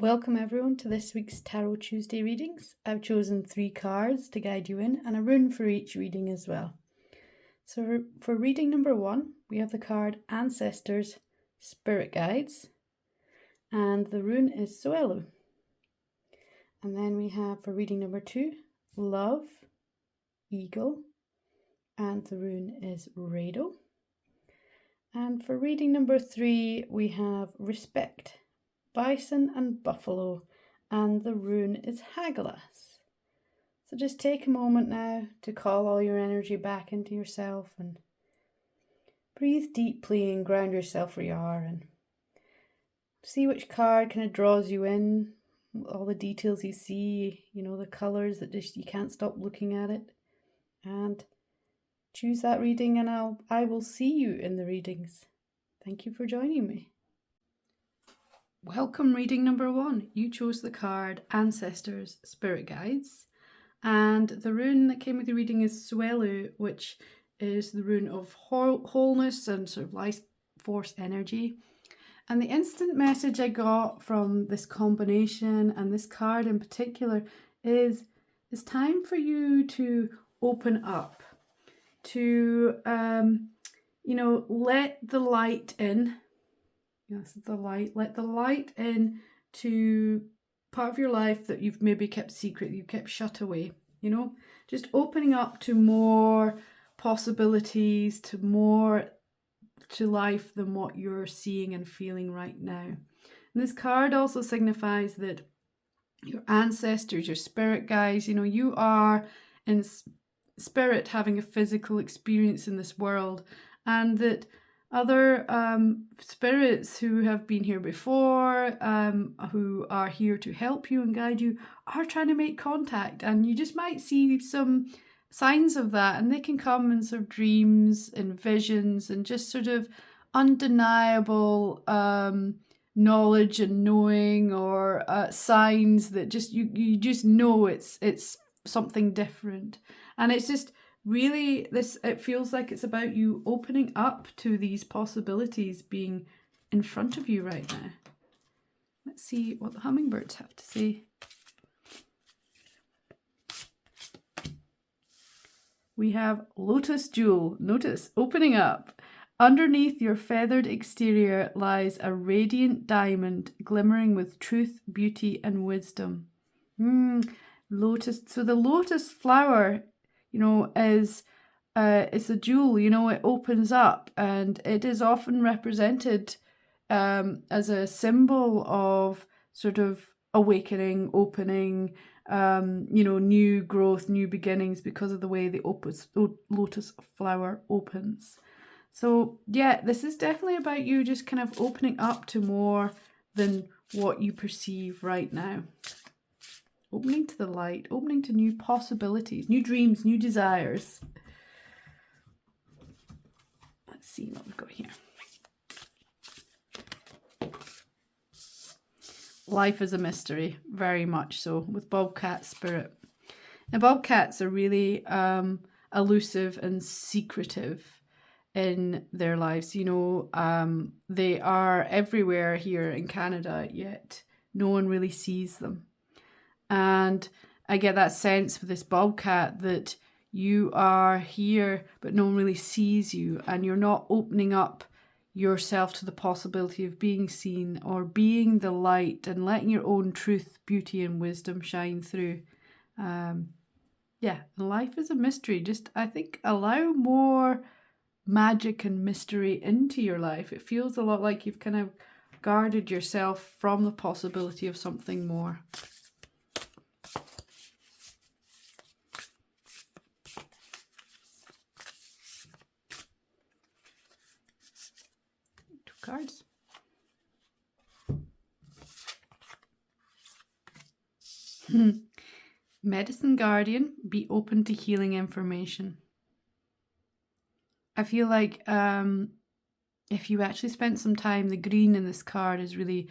Welcome everyone to this week's Tarot Tuesday readings. I've chosen 3 cards to guide you in and a rune for each reading as well. So for reading number 1, we have the card Ancestors, Spirit Guides, and the rune is Soelu. And then we have for reading number 2, Love, Eagle, and the rune is Rado. And for reading number 3, we have Respect, Bison and Buffalo, and the rune is Hagglass. So just take a moment now to call all your energy back into yourself and breathe deeply and ground yourself where you are and see which card kind of draws you in, all the details you see, the colours that just you can't stop looking at it, and choose that reading, and I will see you in the readings. Thank you for joining me. Welcome reading number 1. You chose the card Ancestors, Spirit Guides, and the rune that came with the reading is Soelu, which is the rune of wholeness and sort of life force energy. And the instant message I got from this combination and this card in particular is it's time for you to open up, to let the light in. Yes, the light. Let the light in to part of your life that you've maybe kept secret, you've kept shut away, just opening up to more possibilities, to more to life than what you're seeing and feeling right now. And this card also signifies that your ancestors, your spirit guides, you are in spirit having a physical experience in this world, and that other spirits who have been here before, who are here to help you and guide you, are trying to make contact, and you just might see some signs of that, and they can come in sort of dreams and visions and just sort of undeniable knowledge and knowing, or signs that just you just know it's something different. And it's just really it feels like it's about you opening up to these possibilities being in front of you right now. Let's see what the hummingbirds have to say. We have Lotus Jewel. Notice, opening up. Underneath your feathered exterior lies a radiant diamond glimmering with truth, beauty, and wisdom. Lotus. So the lotus flower, is it's a jewel. It opens up, and it is often represented as a symbol of sort of awakening, opening, new growth, new beginnings, because of the way the lotus flower opens. So yeah, this is definitely about you just kind of opening up to more than what you perceive right now. Opening to the light, opening to new possibilities, new dreams, new desires. Let's see what we've got here. Life is a mystery, very much so, with Bobcat Spirit. Now, bobcats are really elusive and secretive in their lives. They are everywhere here in Canada, yet no one really sees them. And I get that sense with this bobcat that you are here, but no one really sees you, and you're not opening up yourself to the possibility of being seen or being the light and letting your own truth, beauty, and wisdom shine through. Life is a mystery. Just, I think, allow more magic and mystery into your life. It feels a lot like you've kind of guarded yourself from the possibility of something more. Cards. Medicine Guardian, be open to healing information. I feel like if you actually spent some time, the green in this card is really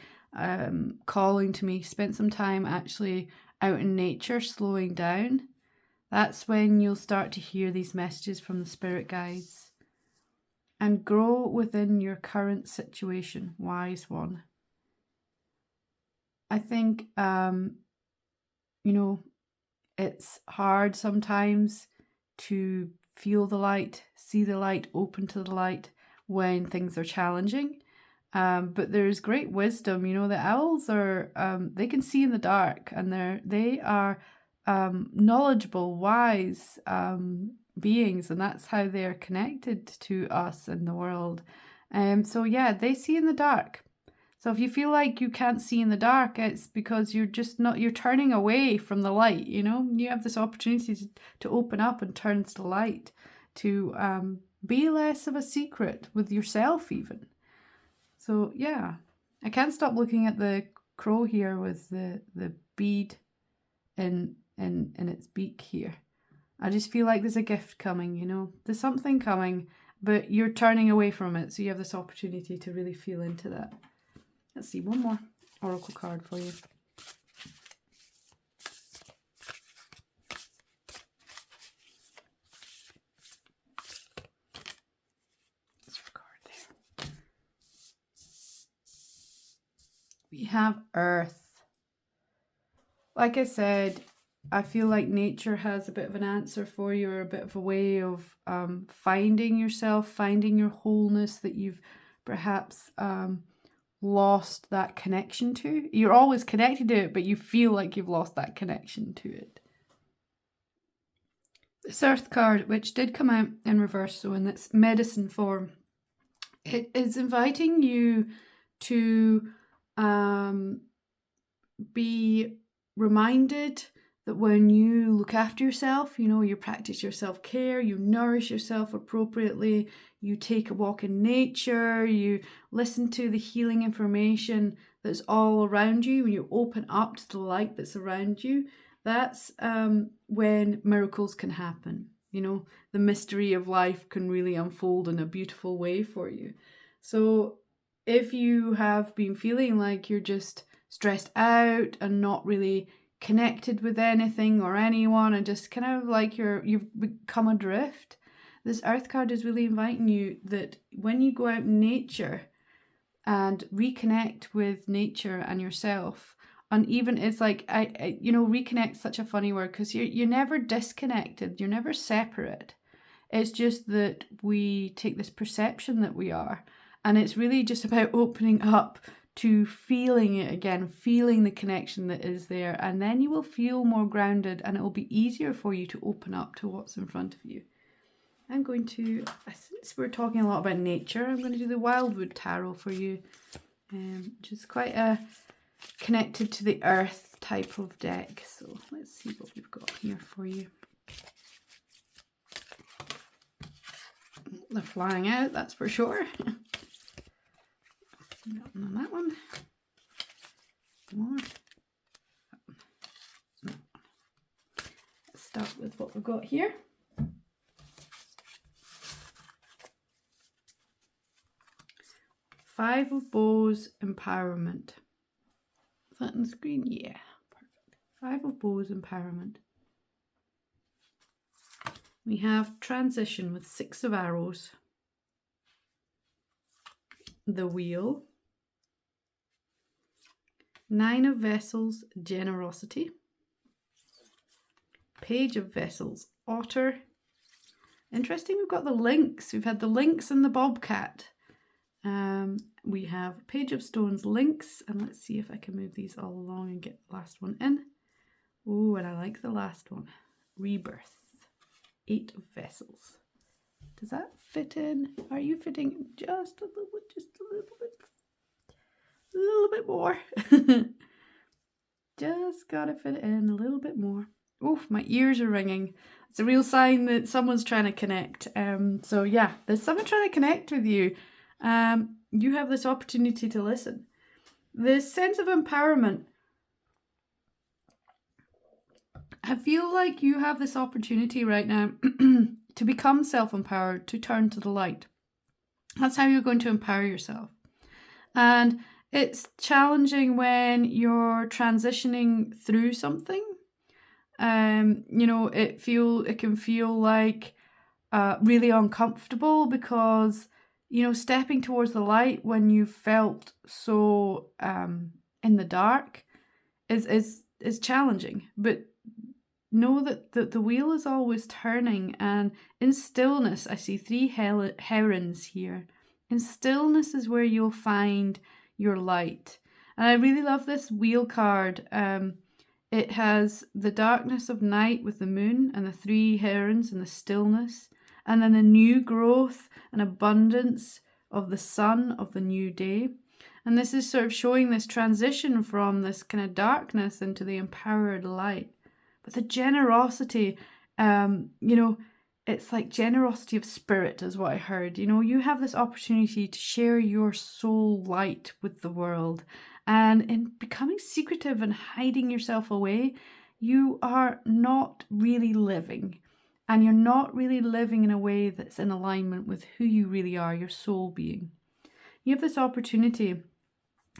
calling to me. Spent some time actually out in nature, slowing down. That's when you'll start to hear these messages from the spirit guides. And grow within your current situation, wise one. I think, you know, it's hard sometimes to feel the light, see the light, open to the light when things are challenging. But there's great wisdom. The owls are, they can see in the dark, and they are knowledgeable, wise beings, and that's how they're connected to us in the world. So yeah, they see in the dark. So if you feel like you can't see in the dark, it's because you're turning away from the light, You have this opportunity to open up and turn to the light, to be less of a secret with yourself even. So yeah, I can't stop looking at the crow here with the bead in its beak here. I just feel like there's a gift coming, There's something coming, but you're turning away from it. So you have this opportunity to really feel into that. Let's see, one more oracle card for you. That's your card there. We have Earth. Like I said, I feel like nature has a bit of an answer for you, or a bit of a way of finding yourself, finding your wholeness that you've perhaps lost that connection to. You're always connected to it, but you feel like you've lost that connection to it. This Earth card, which did come out in reverse, so in its medicine form, it is inviting you to be reminded that when you look after yourself, you practice your self-care, you nourish yourself appropriately, you take a walk in nature, you listen to the healing information that's all around you, when you open up to the light that's around you, that's when miracles can happen. The mystery of life can really unfold in a beautiful way for you. So if you have been feeling like you're just stressed out and not really connected with anything or anyone, and just kind of like you've become adrift, this Earth card is really inviting you that when you go out in nature and reconnect with nature and yourself, and even it's like reconnect is such a funny word, because you're never disconnected, you're never separate. It's just that we take this perception that we are, and it's really just about opening up to feeling it again, feeling the connection that is there, and then you will feel more grounded, and it will be easier for you to open up to what's in front of you. I'm going to, since we're talking a lot about nature, I'm going to do the Wildwood Tarot for you, which is quite a connected to the earth type of deck. So let's see what we've got here for you. They're flying out, that's for sure. Nothing on that one. More. Let's start with what we've got here. Five of Bows, empowerment. Is that on the screen? Yeah, perfect. Five of Bows, empowerment. We have transition with Six of Arrows. The Wheel. Nine of Vessels, generosity. Page of Vessels, otter. Interesting, we've got the lynx. We've had the lynx and the bobcat. We have Page of Stones, lynx, and let's see if I can move these all along and get the last one in. Oh, and I like the last one. Rebirth. Eight of Vessels. Does that fit in? Are you fitting just a little bit more? Just gotta fit it in a little bit more. Oh, my ears are ringing. It's a real sign that someone's trying to connect. So yeah, there's someone trying to connect with you. You have this opportunity to listen. This sense of empowerment. I feel like you have this opportunity right now to become self-empowered, to turn to the light. That's how you're going to empower yourself. And it's challenging when you're transitioning through something. It can feel like really uncomfortable, because stepping towards the light when you felt so in the dark is challenging, but know that the wheel is always turning, and in stillness, I see 3 herons here. In stillness is where you'll find your light. And I really love this wheel card. It has the darkness of night with the moon and the 3 herons and the stillness, and then the new growth and abundance of the sun of the new day. And this is sort of showing this transition from this kind of darkness into the empowered light. But the generosity, it's like generosity of spirit is what I heard. You have this opportunity to share your soul light with the world. And in becoming secretive and hiding yourself away, you are not really living. And you're not really living in a way that's in alignment with who you really are, your soul being. You have this opportunity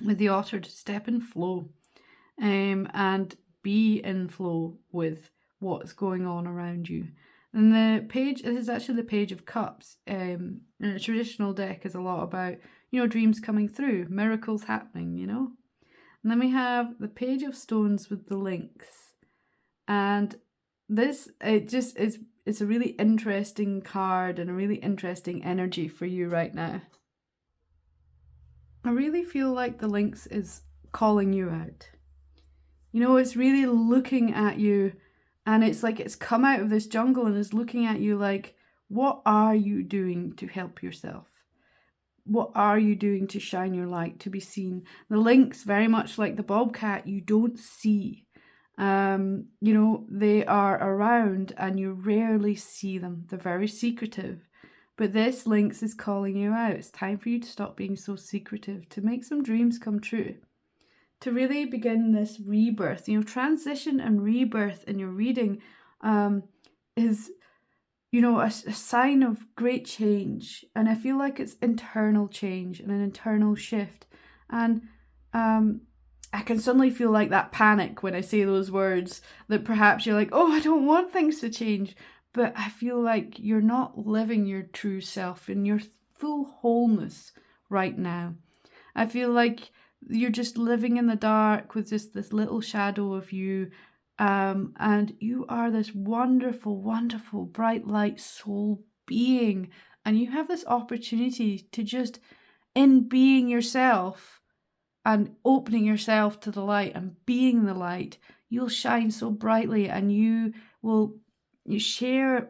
with the otter to step in flow and be in flow with what's going on around you. And the page, this is actually the Page of Cups. In a traditional deck is a lot about, dreams coming through, miracles happening, And then we have the Page of Stones with the links. And this, it's a really interesting card and a really interesting energy for you right now. I really feel like the links is calling you out. It's really looking at you, and it's like it's come out of this jungle and is looking at you like, what are you doing to help yourself? What are you doing to shine your light, to be seen? The lynx, very much like the bobcat, you don't see. They are around and you rarely see them. They're very secretive. But this lynx is calling you out. It's time for you to stop being so secretive, to make some dreams come true. To really begin this rebirth, transition and rebirth in your reading is, a sign of great change. And I feel like it's internal change and an internal shift. And I can suddenly feel like that panic when I say those words, that perhaps you're like, oh, I don't want things to change. But I feel like you're not living your true self in your full wholeness right now. I feel like you're just living in the dark with just this little shadow of you. And you are this wonderful, wonderful, bright light soul being. And you have this opportunity to just, in being yourself and opening yourself to the light and being the light, you'll shine so brightly, and you share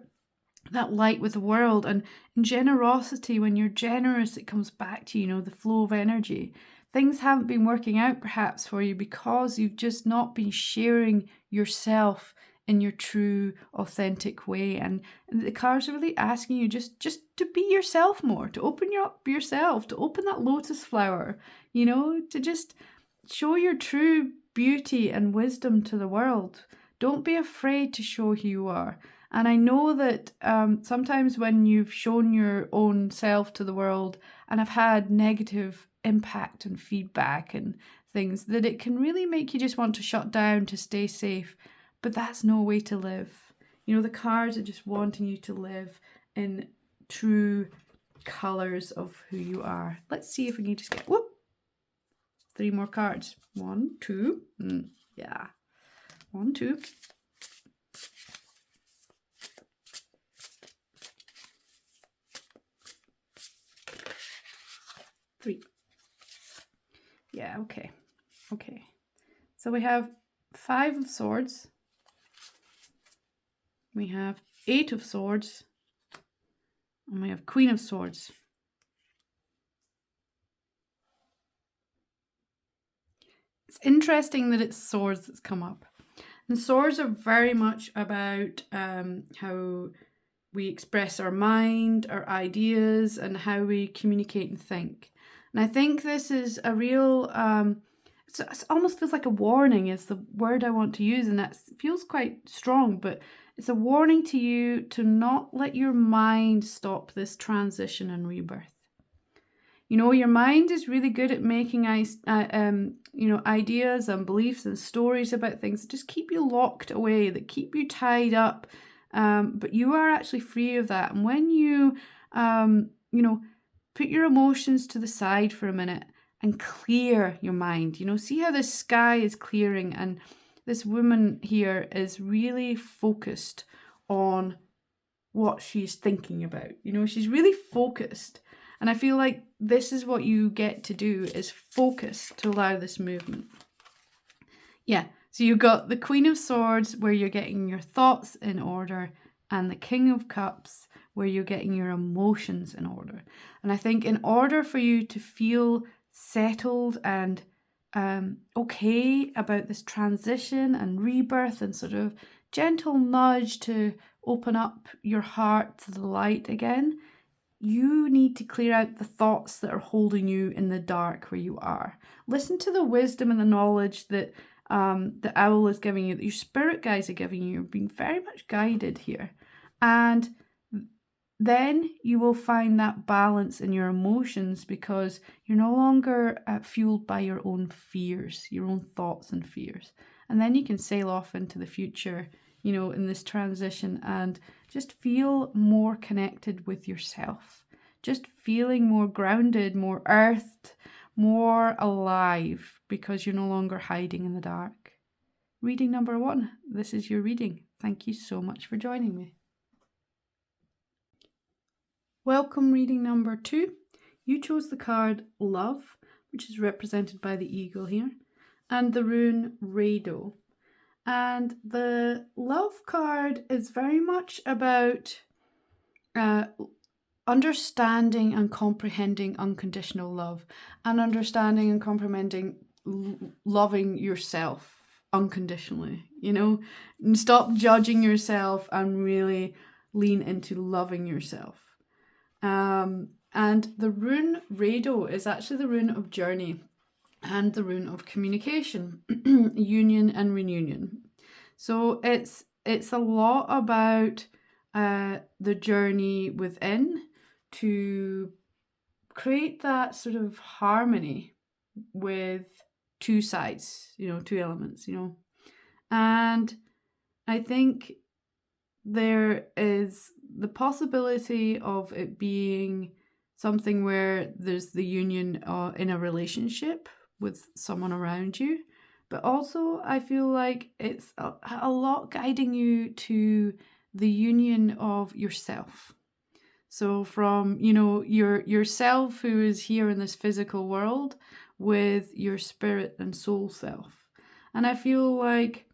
that light with the world. And in generosity, when you're generous, it comes back to you, the flow of energy. Things haven't been working out perhaps for you because you've just not been sharing yourself in your true, authentic way. And the cards are really asking you just to be yourself more, to open up yourself, to open that lotus flower, to just show your true beauty and wisdom to the world. Don't be afraid to show who you are. And I know that sometimes when you've shown your own self to the world and have had negative impact and feedback and things, that it can really make you just want to shut down to stay safe. But that's no way to live. The cards are just wanting you to live in true colours of who you are. Let's see if we can just get 3 more cards. 1, 2. Yeah. 1, 2. 3. Yeah, okay. So we have 5 of Swords. We have 8 of Swords. And we have Queen of Swords. It's interesting that it's swords that's come up. And swords are very much about how we express our mind, our ideas, and how we communicate and think. And I think this is a real, it almost feels like a warning is the word I want to use, and that feels quite strong, but it's a warning to you to not let your mind stop this transition and rebirth. Your mind is really good at making ideas and beliefs and stories about things that just keep you locked away, that keep you tied up. But you are actually free of that. And when you, put your emotions to the side for a minute and clear your mind. You know, see how the sky is clearing, and this woman here is really focused on what she's thinking about. You know, she's really focused. And I feel like this is what you get to do, is focus to allow this movement. Yeah, so you've got the Queen of Swords, where you're getting your thoughts in order, and the King of Cups, where you're getting your emotions in order. And I think in order for you to feel settled and okay about this transition and rebirth and sort of gentle nudge to open up your heart to the light again, you need to clear out the thoughts that are holding you in the dark where you are. Listen to the wisdom and the knowledge that the owl is giving you, that your spirit guides are giving you. You're being very much guided here. And then you will find that balance in your emotions, because you're no longer fueled by your own fears, your own thoughts and fears. And then you can sail off into the future, you know, in this transition, and just feel more connected with yourself. Just feeling more grounded, more earthed, more alive, because you're no longer hiding in the dark. Reading number 1. This is your reading. Thank you so much for joining me. Welcome, reading number 2. You chose the card Love, which is represented by the eagle here, and the rune Rado. And the Love card is very much about understanding and comprehending unconditional love, and understanding and comprehending loving yourself unconditionally, you know, and stop judging yourself and really lean into loving yourself. And the rune Rado is actually the rune of journey and the rune of communication, union and reunion. So it's a lot about the journey within to create that sort of harmony with two sides, you know, two elements, you know. And I think there is the possibility of it being something where there's the union in a relationship with someone around you, but also I feel like it's a lot guiding you to the union of yourself. So from, you know, yourself who is here in this physical world with your spirit and soul self. And I feel like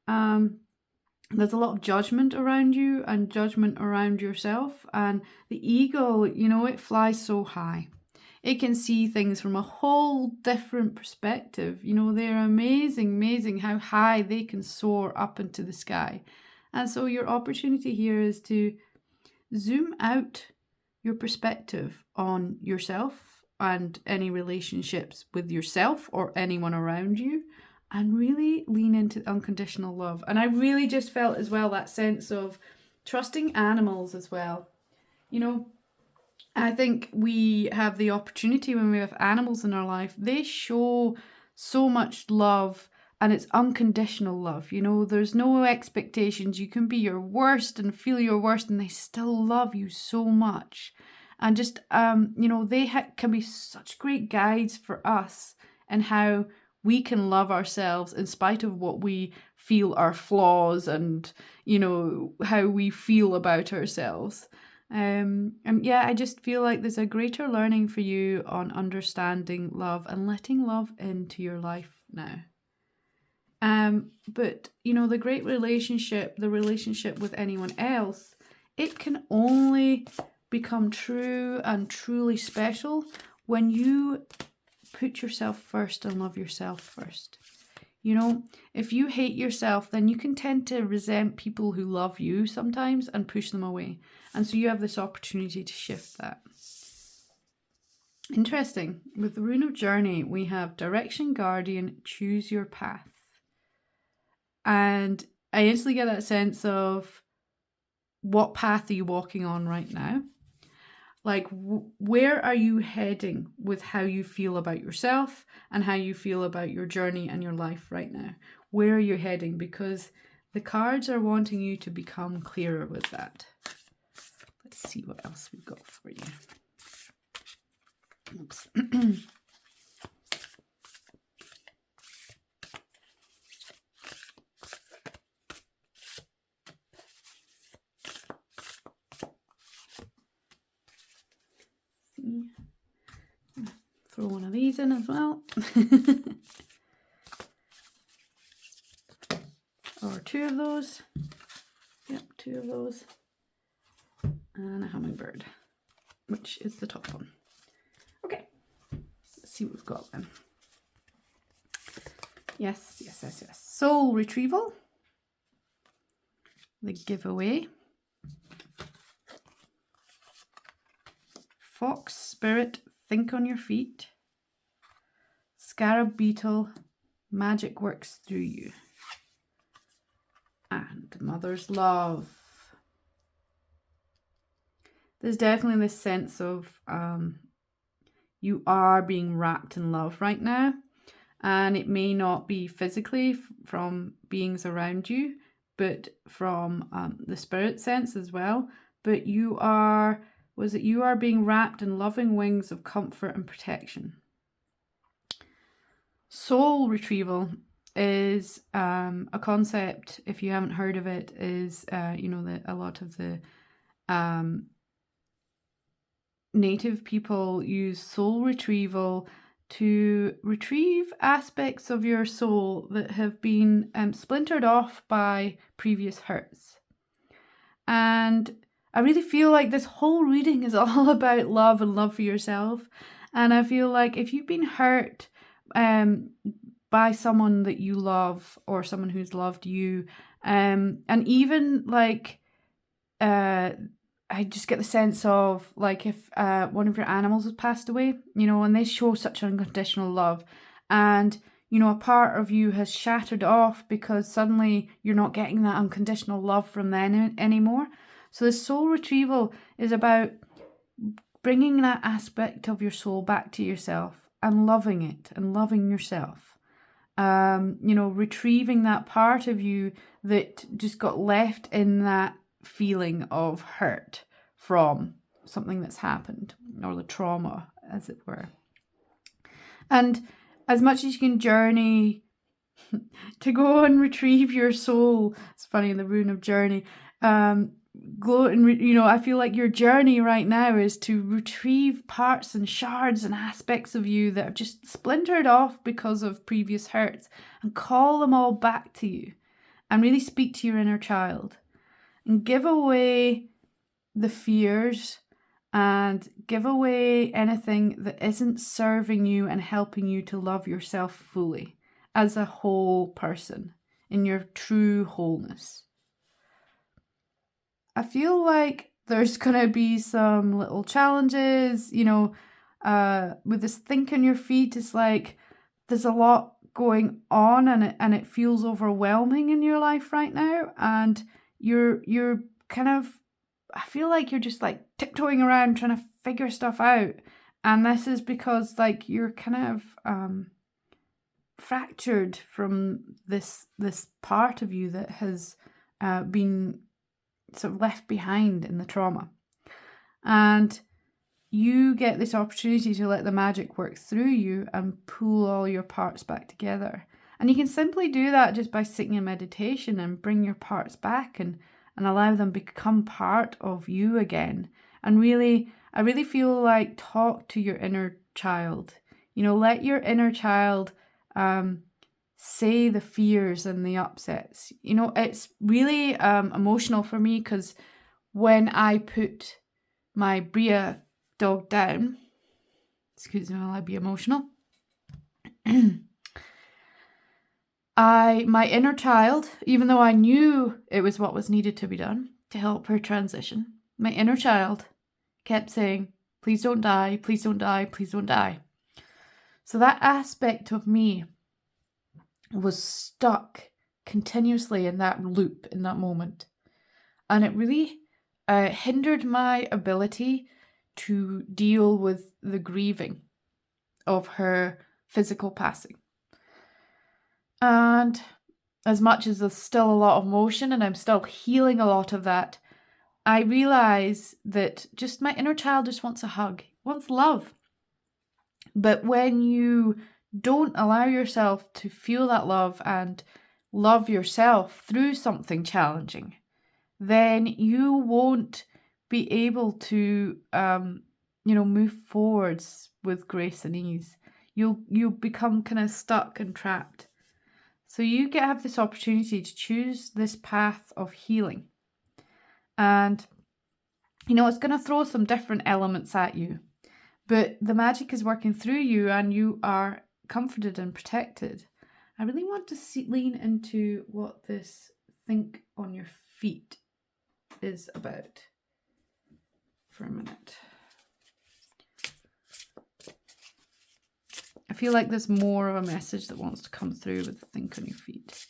there's a lot of judgment around you and judgment around yourself. And the eagle, you know, it flies so high. It can see things from a whole different perspective. You know, they're amazing how high they can soar up into the sky. And so your opportunity here is to zoom out your perspective on yourself and any relationships with yourself or anyone around you, and really lean into unconditional love. And I really just felt as well that sense of trusting animals as well. You know, I think we have the opportunity when we have animals in our life, they show so much love, and it's unconditional love. You know, there's no expectations. You can be your worst and feel your worst, and they still love you so much. And just, you know, they can be such great guides for us and how we can love ourselves in spite of what we feel are flaws and, you know, how we feel about ourselves. And yeah, I just feel like there's a greater learning for you on understanding love and letting love into your life now. But you know, the great relationship, the relationship with anyone else, it can only become true and truly special when you put yourself first and love yourself first. You know, if you hate yourself, then you can tend to resent people who love you sometimes and push them away. And so you have this opportunity to shift that. Interesting. With the rune of journey, we have direction, guardian, choose your path. And I instantly get that sense of what path are you walking on right now? Like, where are you heading with how you feel about yourself and how you feel about your journey and your life right now? Where are you heading? Because the cards are wanting you to become clearer with that. Let's see what else we've got for you. Oops. interesting. Throw one of these in as well. Or two of those. Yep, two of those. And a hummingbird, which is the top one. Okay, let's see what we've got then. Yes. Soul retrieval. The giveaway. Fox spirit, think on your feet. Scarab beetle, magic works through you. And mother's love. There's definitely this sense of you are being wrapped in love right now. And it may not be physically from beings around you, but from the spirit sense as well. But you are being wrapped in loving wings of comfort and protection. Soul retrieval is a concept, if you haven't heard of it, is that a lot of the native people use soul retrieval to retrieve aspects of your soul that have been splintered off by previous hurts. And I really feel like this whole reading is all about love and love for yourself. And I feel like if you've been hurt by someone that you love or someone who's loved you, and even like I just get the sense of like if one of your animals has passed away, and they show such unconditional love, and a part of you has shattered off because suddenly you're not getting that unconditional love from them anymore. So the soul retrieval is about bringing that aspect of your soul back to yourself and loving it and loving yourself. Retrieving that part of you that just got left in that feeling of hurt from something that's happened, or the trauma, as it were. And as much as you can journey to go and retrieve your soul, it's funny in the rune of journey, I feel like your journey right now is to retrieve parts and shards and aspects of you that have just splintered off because of previous hurts, and call them all back to you and really speak to your inner child and give away the fears and give away anything that isn't serving you and helping you to love yourself fully as a whole person in your true wholeness. I feel like there's going to be some little challenges, with this think on your feet. It's like there's a lot going on and it feels overwhelming in your life right now. And you're kind of, I feel like you're just like tiptoeing around trying to figure stuff out. And this is because like you're kind of fractured from this part of you that has been sort of left behind in the trauma. And you get this opportunity to let the magic work through you and pull all your parts back together. And you can simply do that just by sitting in meditation and bring your parts back and allow them become part of you again. And really, I really feel like talk to your inner child. Let your inner child say the fears and the upsets. It's really emotional for me because when I put my Bria dog down, excuse me while I be emotional, my inner child, even though I knew it was what was needed to be done to help her transition, my inner child kept saying, please don't die, please don't die, please don't die. So that aspect of me was stuck continuously in that loop in that moment. And it really hindered my ability to deal with the grieving of her physical passing. And as much as there's still a lot of emotion and I'm still healing a lot of that, I realize that just my inner child just wants a hug, wants love. But when you don't allow yourself to feel that love and love yourself through something challenging, then you won't be able to, move forwards with grace and ease. You'll become kind of stuck and trapped. So you have this opportunity to choose this path of healing. And, it's going to throw some different elements at you. But the magic is working through you and you are comforted and protected. I really want to lean into what this think on your feet is about for a minute. I feel like there's more of a message that wants to come through with the think on your feet.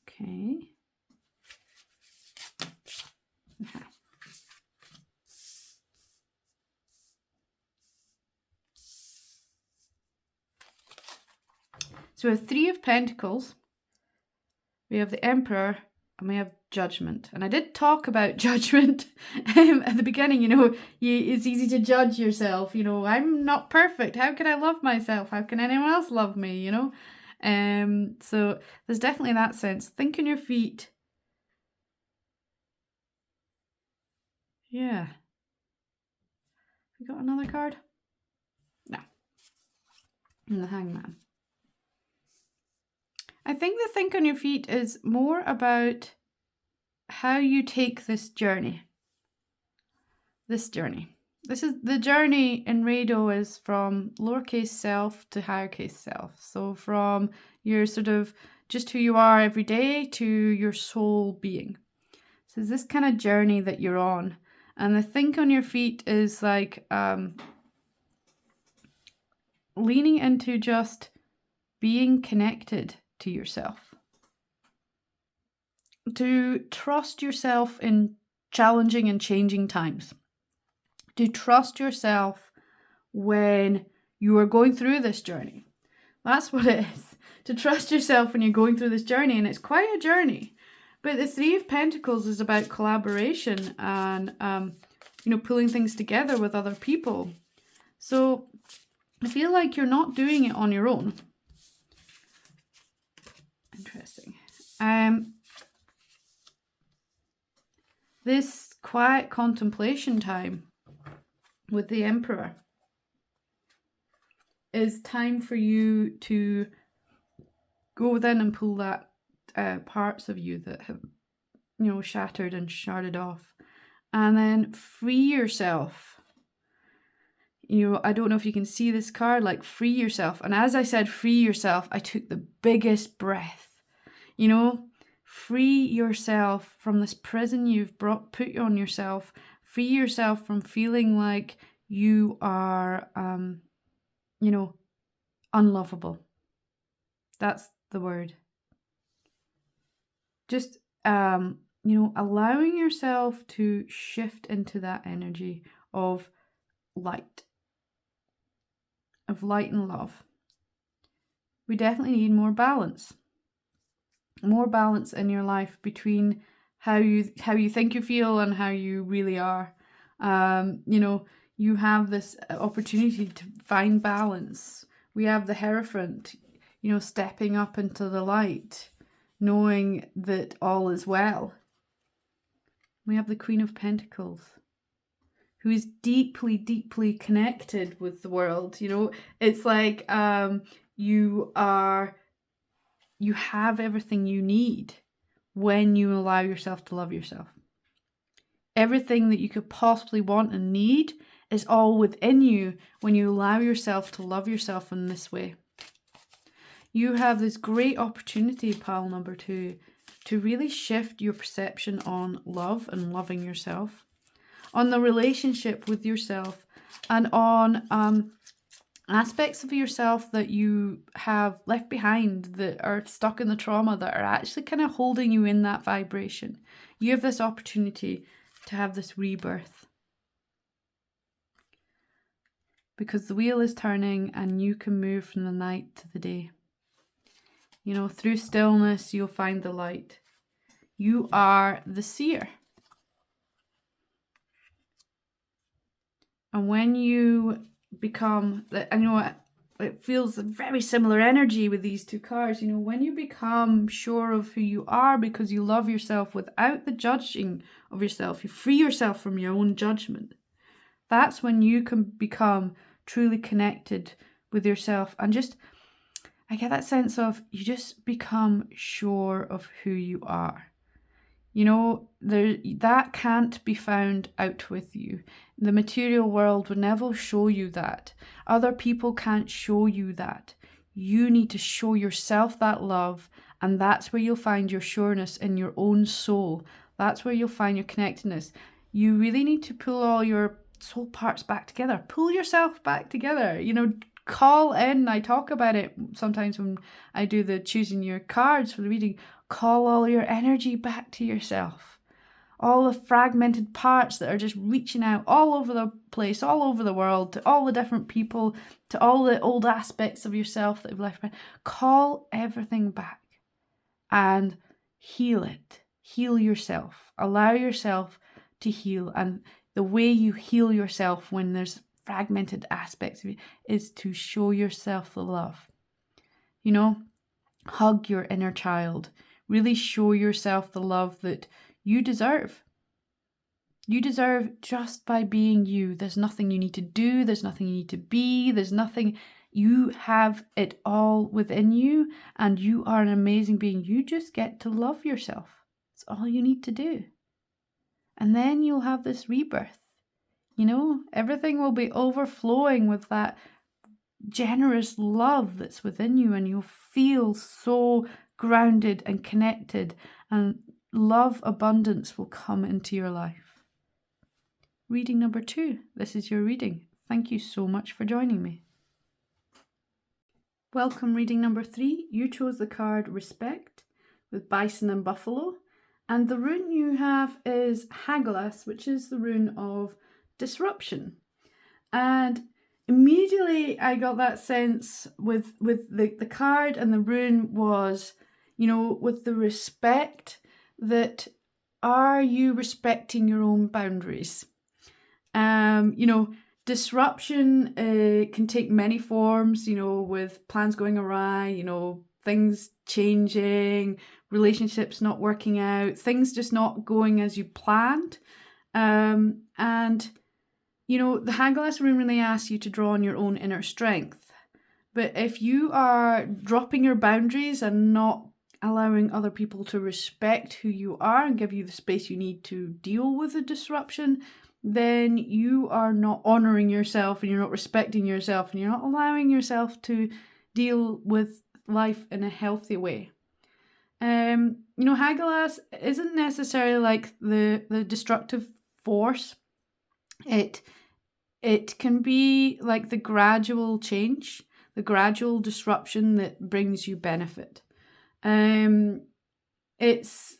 Okay. Okay. So we have 3 of Pentacles, we have the Emperor, and we have Judgment. And I did talk about judgment at the beginning. It's easy to judge yourself. I'm not perfect. How can I love myself? How can anyone else love me? So there's definitely that sense. Think on your feet. Yeah. We got another card? No. And the Hangman. I think the think on your feet is more about how you take this journey. This journey. This is the journey in Rado is from lowercase self to highercase self. So from your sort of just who you are every day to your soul being. So it's this kind of journey that you're on. And the think on your feet is like leaning into just being connected to yourself. To trust yourself in challenging and changing times. To trust yourself when you are going through this journey. That's what it is. To trust yourself when you're going through this journey. And it's quite a journey. But the 3 of Pentacles is about collaboration and, pulling things together with other people. So I feel like you're not doing it on your own. Interesting. This quiet contemplation time with the Emperor is time for you to go within and pull that parts of you that have, shattered and sharded off, and then free yourself. I don't know if you can see this card, like free yourself. And as I said, free yourself, I took the biggest breath. Free yourself from this prison you've put on yourself. Free yourself from feeling like you are, unlovable. That's the word. Just, allowing yourself to shift into that energy of light. Of light and love. We definitely need more balance. More balance in your life between how you think you feel and how you really are. You have this opportunity to find balance. We have the Hierophant, stepping up into the light, knowing that all is well. We have the Queen of Pentacles, who is deeply, deeply connected with the world. It's like you have everything you need when you allow yourself to love yourself. Everything that you could possibly want and need is all within you when you allow yourself to love yourself in this way. You have this great opportunity, pile number 2, to really shift your perception on love and loving yourself, on the relationship with yourself, and on aspects of yourself that you have left behind that are stuck in the trauma, that are actually kind of holding you in that vibration. You have this opportunity to have this rebirth. Because the wheel is turning and you can move from the night to the day. Through stillness, you'll find the light. You are the seer. And when you become, it feels a very similar energy with these two cards. You know, when you become sure of who you are because you love yourself without the judging of yourself, you free yourself from your own judgment. That's when you can become truly connected with yourself, and just, I get that sense of you just become sure of who you are. You know, that can't be found out with you. The material world would never show you that. Other people can't show you that. You need to show yourself that love, and that's where you'll find your sureness in your own soul. That's where you'll find your connectedness. You really need to pull all your soul parts back together. Pull yourself back together. You know, call in. I talk about it sometimes when I do the choosing your cards for the reading. Call all your energy back to yourself. All the fragmented parts that are just reaching out all over the place, all over the world, to all the different people, to all the old aspects of yourself that you've left behind. Call everything back and heal it. Heal yourself. Allow yourself to heal. And the way you heal yourself when there's fragmented aspects of you is to show yourself the love. You know, hug your inner child. Really show yourself the love that you deserve. You deserve just by being you. There's nothing you need to do. There's nothing you need to be. There's nothing. You have it all within you, and you are an amazing being. You just get to love yourself. That's all you need to do. And then you'll have this rebirth. You know, everything will be overflowing with that generous love that's within you, and you'll feel so grounded and connected, and love abundance will come into your life. Reading number 2. This is your reading. Thank you so much for joining me. Welcome, reading number 3. You chose the card Respect with Bison and Buffalo, and the rune you have is Hagelas, which is the rune of disruption. And immediately I got that sense with the card and the rune was, you know, with the respect, that are you respecting your own boundaries? You know, disruption can take many forms, you know, with plans going awry, you know, things changing, relationships not working out, things just not going as you planned. And, you know, the Hagelas rune really asks you to draw on your own inner strength. But if you are dropping your boundaries and not allowing other people to respect who you are and give you the space you need to deal with the disruption, then you are not honouring yourself, and you're not respecting yourself, and you're not allowing yourself to deal with life in a healthy way. You know, Hagelas isn't necessarily like the destructive force. It can be like the gradual change, the gradual disruption that brings you benefit. It's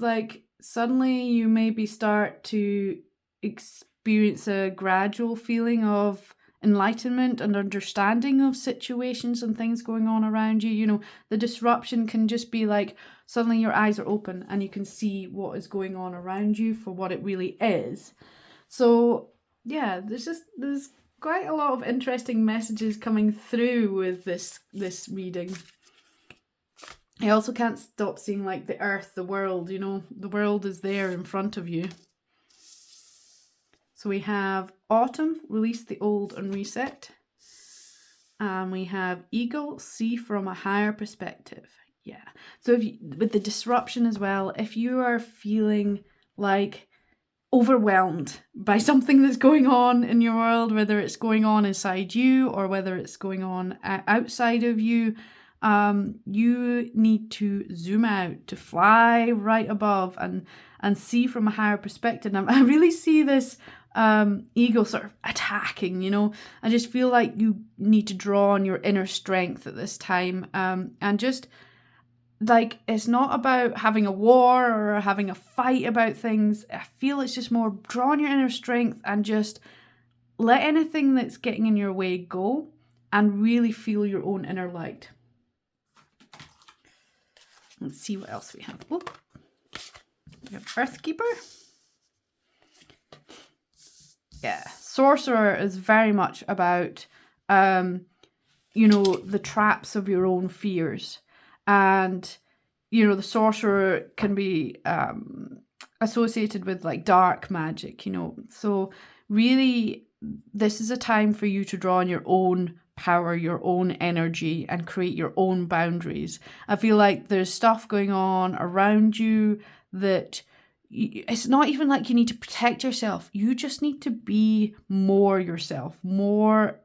like suddenly you maybe start to experience a gradual feeling of enlightenment and understanding of situations and things going on around you. You know, the disruption can just be like suddenly your eyes are open and you can see what is going on around you for what it really is. So yeah, there's quite a lot of interesting messages coming through with this reading. I also can't stop seeing like the earth, the world, you know, the world is there in front of you. So we have autumn, release the old and reset. And we have eagle, see from a higher perspective. Yeah. So if you, with the disruption as well, if you are feeling like overwhelmed by something that's going on in your world, whether it's going on inside you or whether it's going on outside of you, you need to zoom out, to fly right above and see from a higher perspective. And I really see this ego sort of attacking, you know. I just feel like you need to draw on your inner strength at this time, and just like, it's not about having a war or having a fight about things. I feel it's just more draw on your inner strength and just let anything that's getting in your way go and really feel your own inner light. Let's see what else we have. Oh, we have Earthkeeper. Yeah, Sorcerer is very much about you know, the traps of your own fears. And, you know, the sorcerer can be associated with like dark magic, you know. So really, this is a time for you to draw on your own power, your own energy, and create your own boundaries. I feel like there's stuff going on around you that it's not even like you need to protect yourself. You just need to be more yourself, more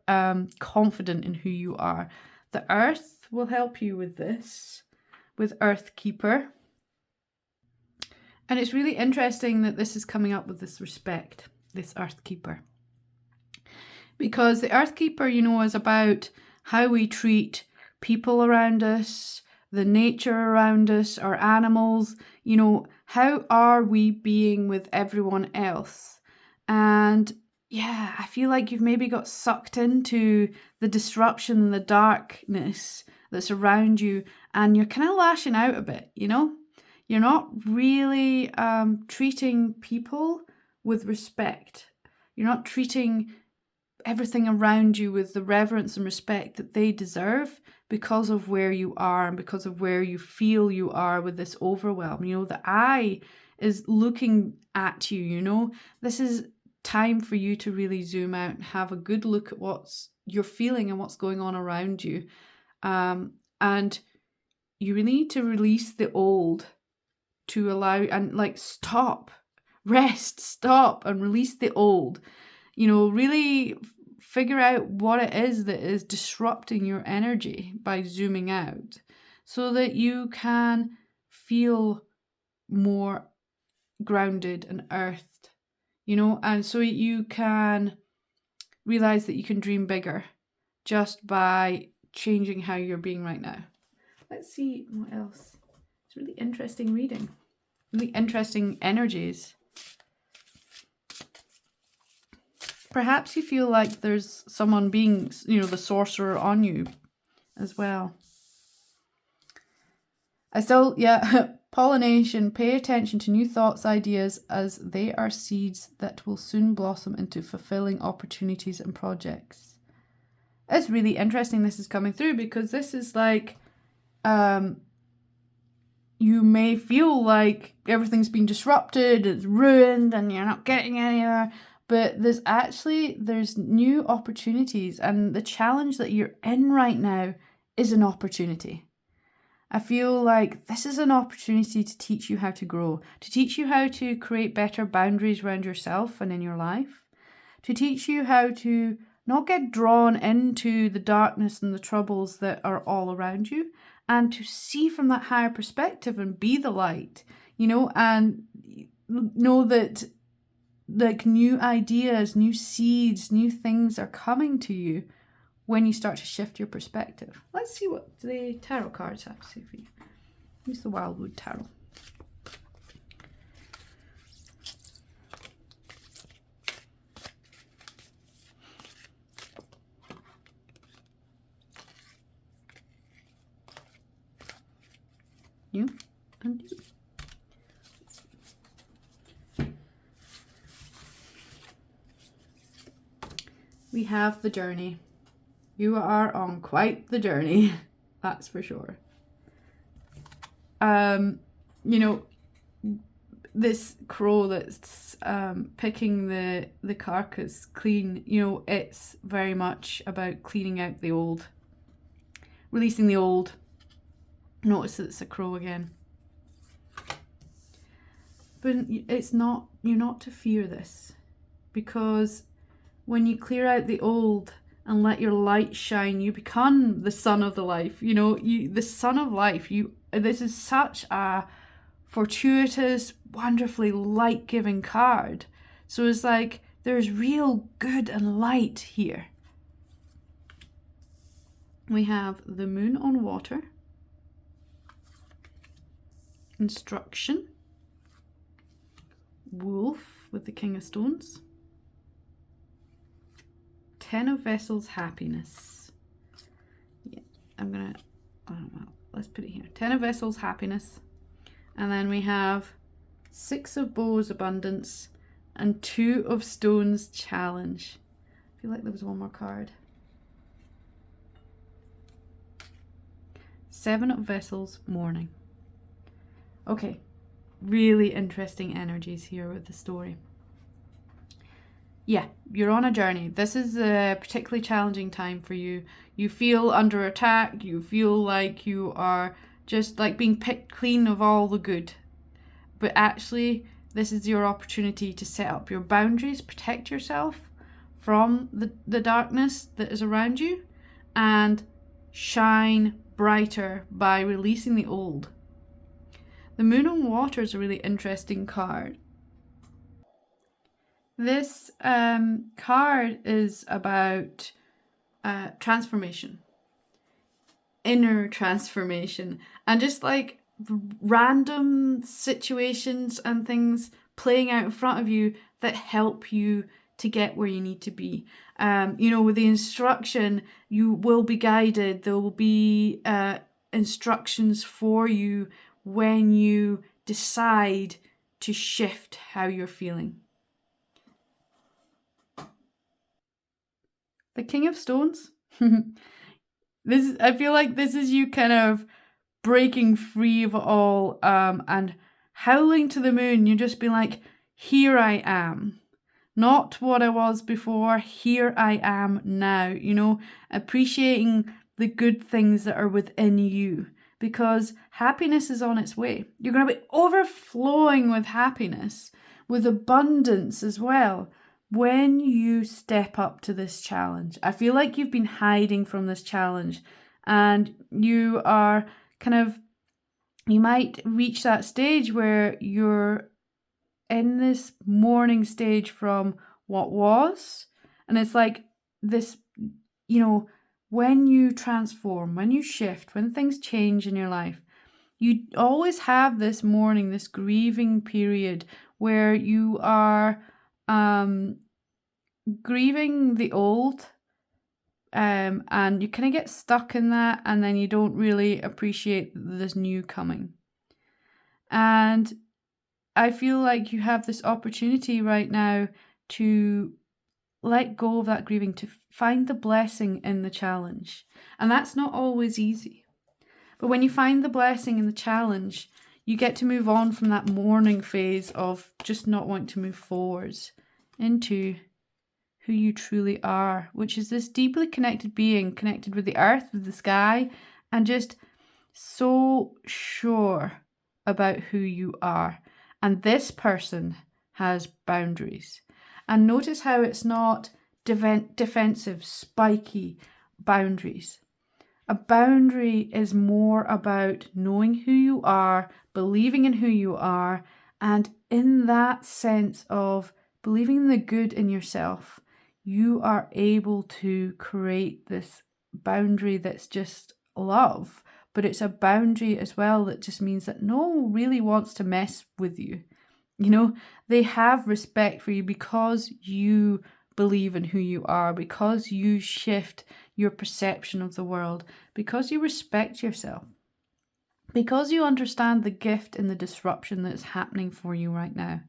confident in who you are. The earth will help you with this, with Earth Keeper. And it's really interesting that this is coming up with this respect, this Earth Keeper. Because the Earth Keeper, you know, is about how we treat people around us, the nature around us, our animals, you know, how are we being with everyone else? And yeah, I feel like you've maybe got sucked into the disruption, the darkness that's around you, and you're kind of lashing out a bit, you know? You're not really treating people with respect. You're not treating everything around you with the reverence and respect that they deserve because of where you are and because of where you feel you are with this overwhelm. You know, the eye is looking at you, you know. This is time for you to really zoom out and have a good look at what's you're feeling and what's going on around you. And you really need to release the old to allow and like stop, rest, stop and release the old. You know, really figure out what it is that is disrupting your energy by zooming out so that you can feel more grounded and earthed, you know, and so you can realize that you can dream bigger just by changing how you're being right now. Let's see what else. It's really interesting reading, really interesting energies. Perhaps you feel like there's someone being, you know, the sorcerer on you as well. Pollination. Pay attention to new thoughts, ideas, as they are seeds that will soon blossom into fulfilling opportunities and projects. It's really interesting this is coming through because this is like, you may feel like everything's been disrupted, it's ruined, and you're not getting anywhere. But there's new opportunities, and the challenge that you're in right now is an opportunity. I feel like this is an opportunity to teach you how to grow, to teach you how to create better boundaries around yourself and in your life, to teach you how to not get drawn into the darkness and the troubles that are all around you, and to see from that higher perspective and be the light, you know, and know that like new ideas, new seeds, new things are coming to you when you start to shift your perspective. Let's see what the tarot cards have to say for you. Use the Wildwood Tarot. You and you. We have the journey. You are on quite the journey, that's for sure. You know, this crow that's picking the carcass clean, you know, it's very much about cleaning out the old, releasing the old. Notice that it's a crow again. But it's not, you're not to fear this, because when you clear out the old and let your light shine, you become the sun of the life. You know, the sun of life. This is such a fortuitous, wonderfully light-giving card. So it's like there's real good and light here. We have the moon on water, instruction, wolf with the king of stones, 10 of vessels, happiness. Yeah, let's put it here. 10 of vessels, happiness. And then we have 6 of bows, abundance, and 2 of stones, challenge. I feel like there was one more card. Seven of Vessels, morning. Okay, really interesting energies here with the story. Yeah, you're on a journey. This is a particularly challenging time for you. You feel under attack. You feel like you are just like being picked clean of all the good. But actually, this is your opportunity to set up your boundaries, protect yourself from the darkness that is around you, and shine brighter by releasing the old. The Moon on Water is a really interesting card. This card is about transformation, inner transformation, and just like random situations and things playing out in front of you that help you to get where you need to be. With the instruction, you will be guided. There will be instructions for you when you decide to shift how you're feeling. The King of Stones. I feel like this is you kind of breaking free of it all and howling to the moon. You just be like, here I am. Not what I was before, here I am now. Appreciating the good things that are within you, because happiness is on its way. You're going to be overflowing with happiness, with abundance as well, when you step up to this challenge. I feel like you've been hiding from this challenge, and you are you might reach that stage where you're in this mourning stage from what was. And it's like this, when you transform, when you shift, when things change in your life, you always have this mourning, this grieving period where you are grieving the old, and you kind of get stuck in that, and then you don't really appreciate this new coming. And I feel like you have this opportunity right now to let go of that grieving, to find the blessing in the challenge. And that's not always easy. But when you find the blessing in the challenge, you get to move on from that mourning phase of just not wanting to move forwards into who you truly are, which is this deeply connected being, connected with the earth, with the sky, and just so sure about who you are. And this person has boundaries. And notice how it's not defensive, spiky boundaries. A boundary is more about knowing who you are, believing in who you are, and in that sense of believing in the good in yourself, you are able to create this boundary that's just love. But it's a boundary as well that just means that no one really wants to mess with you. They have respect for you because you believe in who you are, because you shift your perception of the world, because you respect yourself, because you understand the gift in the disruption that's happening for you right now.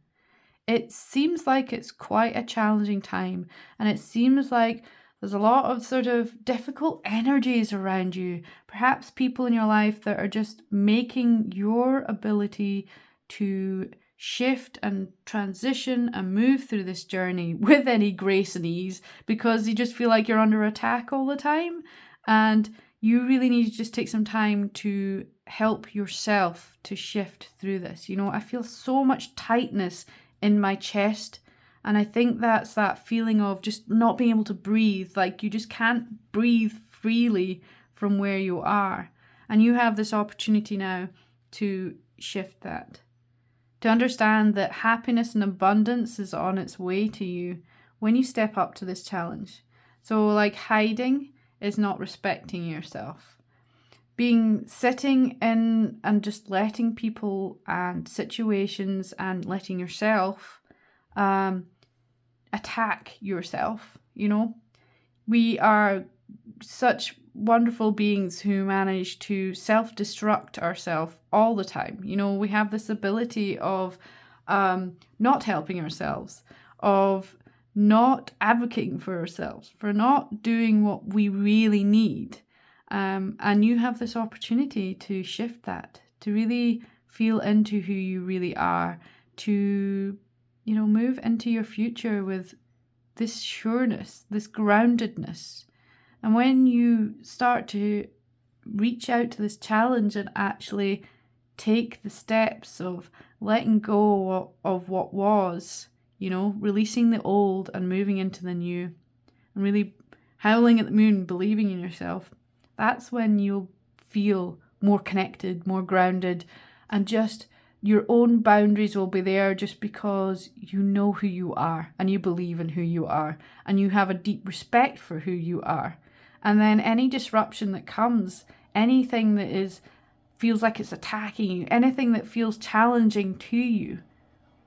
It seems like it's quite a challenging time, and it seems like there's a lot of sort of difficult energies around you, perhaps people in your life that are just making your ability to shift and transition and move through this journey with any grace and ease, because you just feel like you're under attack all the time, and you really need to just take some time to help yourself to shift through this. I feel so much tightness in my chest, and I think that's that feeling of just not being able to breathe, like you just can't breathe freely from where you are. And you have this opportunity now to shift that, to understand that happiness and abundance is on its way to you when you step up to this challenge. So like hiding is not respecting yourself. Sitting in and just letting people and situations and letting yourself attack yourself. We are such wonderful beings who manage to self-destruct ourselves all the time. We have this ability of not helping ourselves, of not advocating for ourselves, for not doing what we really need. And you have this opportunity to shift that, to really feel into who you really are, to, move into your future with this sureness, this groundedness. And when you start to reach out to this challenge and actually take the steps of letting go of what was, releasing the old and moving into the new, and really howling at the moon, believing in yourself, that's when you'll feel more connected, more grounded, and just your own boundaries will be there just because you know who you are and you believe in who you are and you have a deep respect for who you are. And then any disruption that comes, anything that feels like it's attacking you, anything that feels challenging to you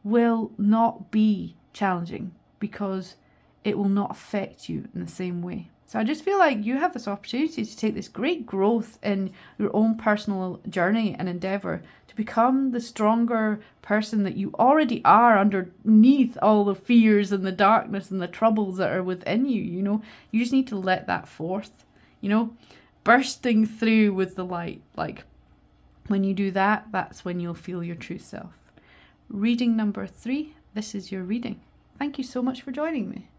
will not be challenging because it will not affect you in the same way. So I just feel like you have this opportunity to take this great growth in your own personal journey and endeavor to become the stronger person that you already are underneath all the fears and the darkness and the troubles that are within you. You just need to let that forth, bursting through with the light. Like when you do that, that's when you'll feel your true self. Reading number 3, this is your reading. Thank you so much for joining me.